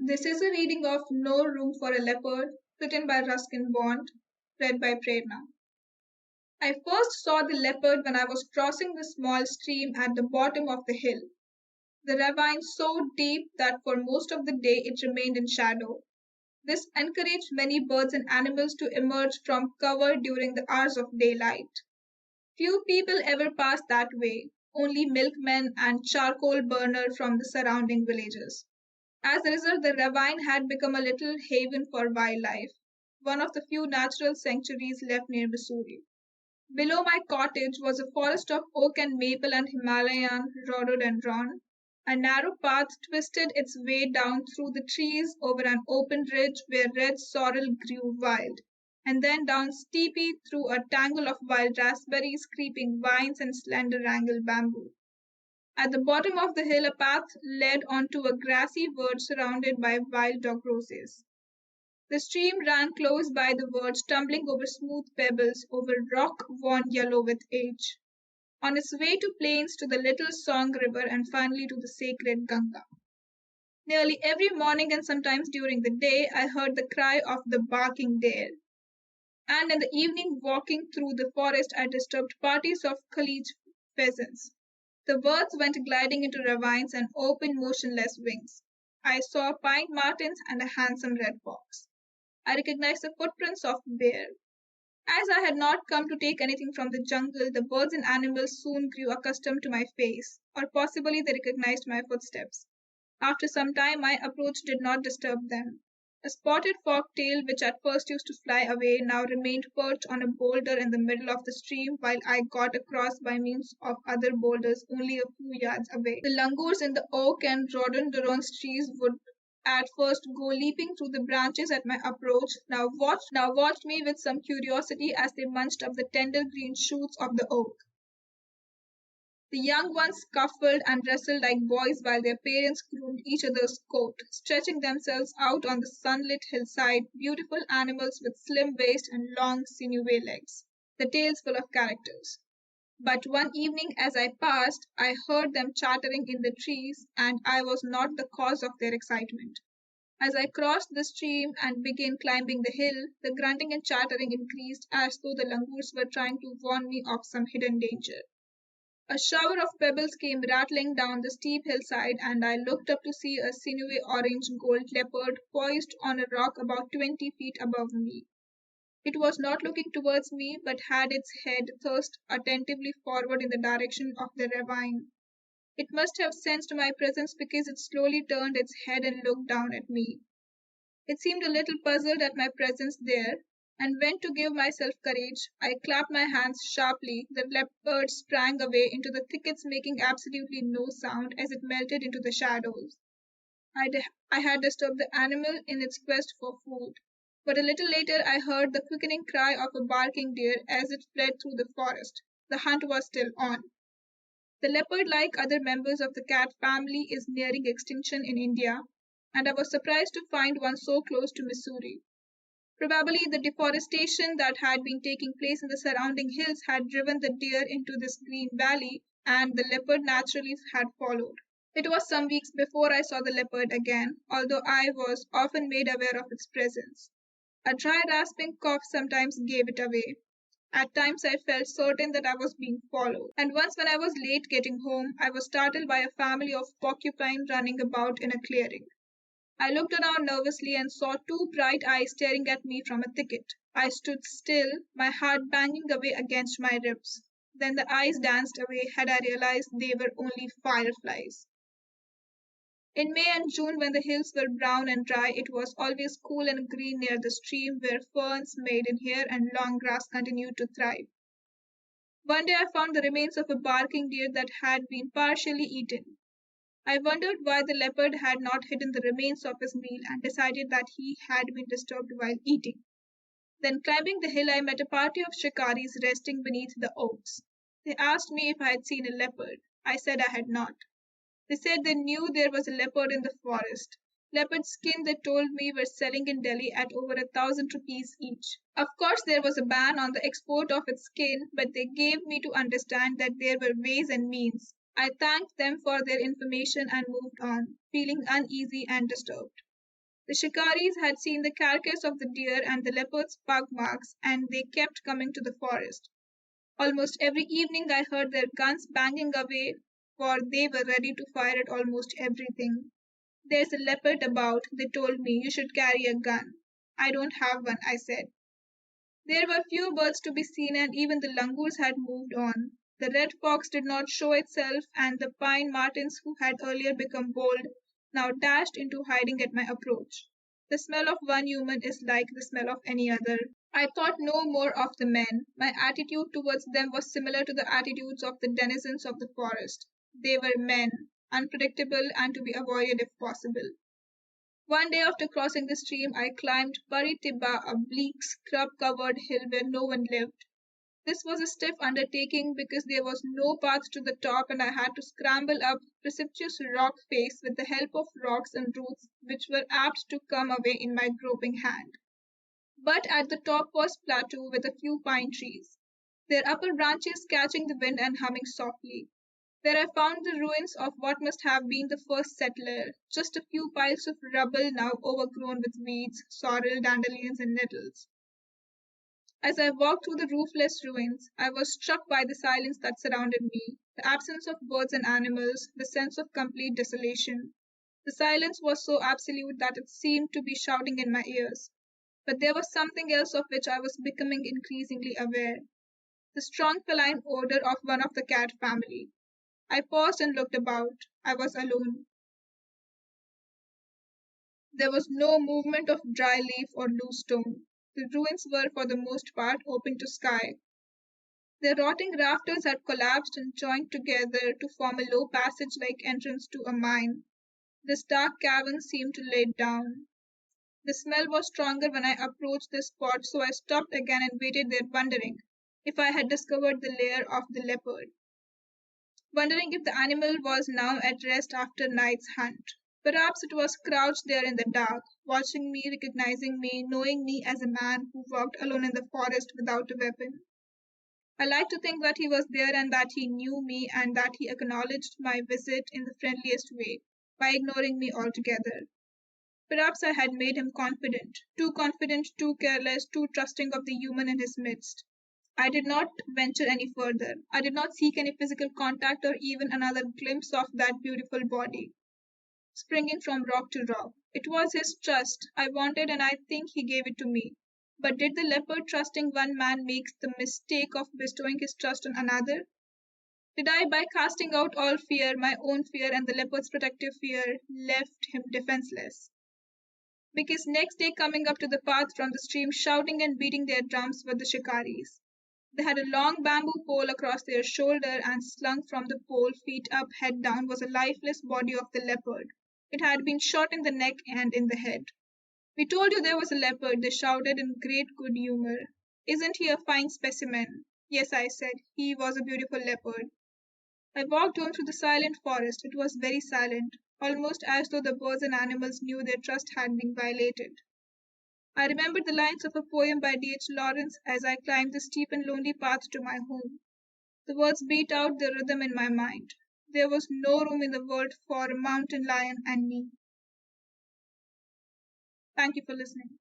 This is a reading of No Room for a Leopard, written by Ruskin Bond, read by Prerna. I first saw the leopard when I was crossing the small stream at the bottom of the hill. The ravine so deep that for most of the day it remained in shadow. This encouraged many birds and animals to emerge from cover during the hours of daylight. Few people ever passed that way, only milkmen and charcoal burners from the surrounding villages. As a result, the ravine had become a little haven for wildlife, one of the few natural sanctuaries left near Missouri. Below my cottage was a forest of oak and maple and Himalayan rhododendron. A narrow path twisted its way down through the trees over an open ridge where red sorrel grew wild, and then down steeply through a tangle of wild raspberries, creeping vines, and slender wrangle bamboo. At the bottom of the hill, a path led onto a grassy verge surrounded by wild dog roses. The stream ran close by the verge, tumbling over smooth pebbles, over rock worn yellow with age, on its way to plains, to the little Song River, and finally to the sacred Ganga. Nearly every morning and sometimes during the day, I heard the cry of the barking deer. And in the evening, walking through the forest, I disturbed parties of college pheasants. The birds went gliding into ravines and opened motionless wings. I saw pine martens and a handsome red fox. I recognized the footprints of bear. As I had not come to take anything from the jungle, the birds and animals soon grew accustomed to my face, or possibly they recognized my footsteps. After some time, my approach did not disturb them. A spotted fork-tail, which at first used to fly away, now remained perched on a boulder in the middle of the stream while I got across by means of other boulders only a few yards away. The langurs in the oak and rhododendron trees would at first go leaping through the branches at my approach, now watched me with some curiosity as they munched up the tender green shoots of the oak. The young ones scuffled and wrestled like boys while their parents groomed each other's coat, stretching themselves out on the sunlit hillside, beautiful animals with slim waists and long, sinewy legs, the tails full of characters. But one evening as I passed, I heard them chattering in the trees, and I was not the cause of their excitement. As I crossed the stream and began climbing the hill, the grunting and chattering increased as though the langurs were trying to warn me of some hidden danger. A shower of pebbles came rattling down the steep hillside, and I looked up to see a sinewy orange-gold leopard poised on a rock about 20 feet above me. It was not looking towards me, but had its head thrust attentively forward in the direction of the ravine. It must have sensed my presence because it slowly turned its head and looked down at me. It seemed a little puzzled at my presence there, and when to give myself courage, I clapped my hands sharply. The leopard sprang away into the thickets, making absolutely no sound as it melted into the shadows. I had disturbed the animal in its quest for food, but a little later I heard the quickening cry of a barking deer as it fled through the forest. The hunt was still on. The leopard, like other members of the cat family, is nearing extinction in India, and I was surprised to find one so close to Missouri. Probably the deforestation that had been taking place in the surrounding hills had driven the deer into this green valley, and the leopard naturally had followed. It was some weeks before I saw the leopard again, although I was often made aware of its presence. A dry, rasping cough sometimes gave it away. At times I felt certain that I was being followed, and once when I was late getting home, I was startled by a family of porcupine running about in a clearing. I looked around nervously and saw two bright eyes staring at me from a thicket. I stood still, my heart banging away against my ribs. Then the eyes danced away had I realized they were only fireflies. In May and June, when the hills were brown and dry, it was always cool and green near the stream where ferns, maidenhair, and long grass continued to thrive. One day I found the remains of a barking deer that had been partially eaten. I wondered why the leopard had not hidden the remains of his meal and decided that he had been disturbed while eating. Then, climbing the hill, I met a party of shikaris resting beneath the oaks. They asked me if I had seen a leopard. I said I had not. They said they knew there was a leopard in the forest. Leopard skin, they told me, were selling in Delhi at over 1,000 rupees each. Of course, there was a ban on the export of its skin, but they gave me to understand that there were ways and means. I thanked them for their information and moved on, feeling uneasy and disturbed. The shikaris had seen the carcass of the deer and the leopard's pug marks, and they kept coming to the forest. Almost every evening I heard their guns banging away, for they were ready to fire at almost everything. There's a leopard about, they told me. You should carry a gun. I don't have one, I said. There were few birds to be seen, and even the langurs had moved on. The red fox did not show itself, and the pine martens, who had earlier become bold, now dashed into hiding at my approach. The smell of one human is like the smell of any other. I thought no more of the men. My attitude towards them was similar to the attitudes of the denizens of the forest. They were men, unpredictable and to be avoided if possible. One day after crossing the stream, I climbed Paritibba, a bleak, scrub-covered hill where no one lived. This was a stiff undertaking because there was no path to the top and I had to scramble up precipitous rock face with the help of rocks and roots which were apt to come away in my groping hand. But at the top was plateau with a few pine trees, their upper branches catching the wind and humming softly. There I found the ruins of what must have been the first settler, just a few piles of rubble now overgrown with weeds, sorrel, dandelions, and nettles. As I walked through the roofless ruins, I was struck by the silence that surrounded me, the absence of birds and animals, the sense of complete desolation. The silence was so absolute that it seemed to be shouting in my ears. But there was something else of which I was becoming increasingly aware, the strong feline odor of one of the cat family. I paused and looked about. I was alone. There was no movement of dry leaf or loose stone. The ruins were for the most part open to sky. Their rotting rafters had collapsed and joined together to form a low passage-like entrance to a mine. This dark cavern seemed to lay down. The smell was stronger when I approached the spot, so I stopped again and waited there, wondering if I had discovered the lair of the leopard, wondering if the animal was now at rest after night's hunt. Perhaps it was crouched there in the dark, watching me, recognizing me, knowing me as a man who walked alone in the forest without a weapon. I like to think that he was there and that he knew me and that he acknowledged my visit in the friendliest way, by ignoring me altogether. Perhaps I had made him confident, too careless, too trusting of the human in his midst. I did not venture any further. I did not seek any physical contact or even another glimpse of that beautiful body, springing from rock to rock. It was his trust I wanted, and I think he gave it to me. But did the leopard trusting one man make the mistake of bestowing his trust on another? Did I, by casting out all fear, my own fear and the leopard's protective fear, left him defenseless? Because next day, coming up to the path from the stream, shouting and beating their drums, were the shikaris. They had a long bamboo pole across their shoulder, and slung from the pole, feet up, head down, was a lifeless body of the leopard. It had been shot in the neck and in the head. We told you there was a leopard, they shouted in great good humor. Isn't he a fine specimen? Yes, I said, he was a beautiful leopard. I walked home through the silent forest. It was very silent, almost as though the birds and animals knew their trust had been violated. I remembered the lines of a poem by D. H. Lawrence as I climbed the steep and lonely path to my home. The words beat out the rhythm in my mind. There was no room in the world for a mountain lion and me. Thank you for listening.